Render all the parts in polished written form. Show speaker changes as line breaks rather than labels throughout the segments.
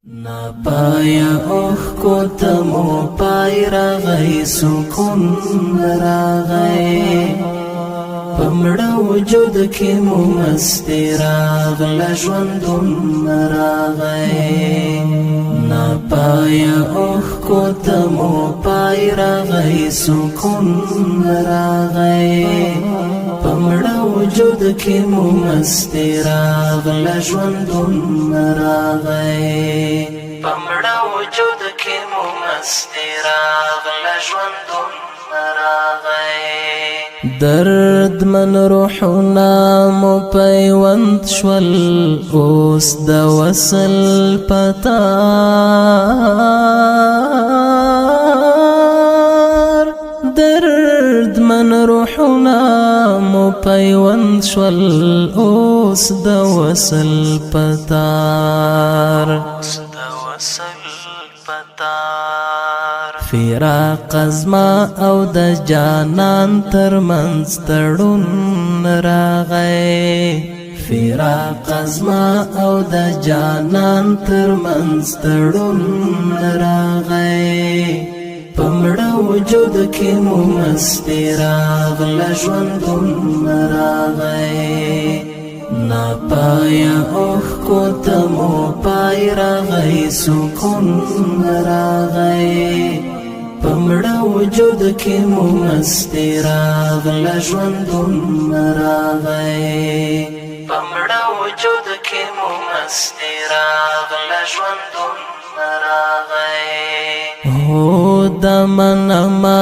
Na paya ko tamo pay ragay sukun ragay pamda wujud ki mu masti ragla jwandun ragay na paya ko tamo pay ragay sukun ragay pamda wujud ki mu masti ragla jwandun ragay پمړه وجود کې مو مستی راغله ژوندون راغی درد من روحنا مو پیوند شول اوس د وصل پتار درد من روحنا مو پیوند شول اوس د وصل پتار فراق ازما او د جانان تر منځ تړون راغی فراق ازما او د جانان تر منځ تړون راغی پمړه وجود کې مو مستی راغله ژوندون راغی na paya ko tamo pay ragay sukun ragay pamda wujud ki mu masti ragla jwandun ragay pamda wujud ki mu masti ragla jwandun ragay ho damana ma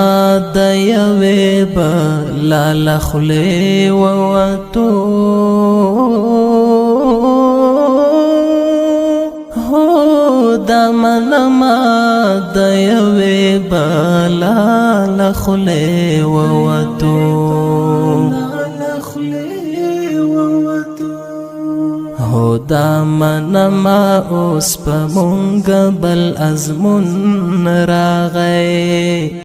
dayawe ba la la khule wa watu دمنا ما د یوې بلا لخلې ووتو هو دمنا ما اوس په مونږ بل ازمون راغی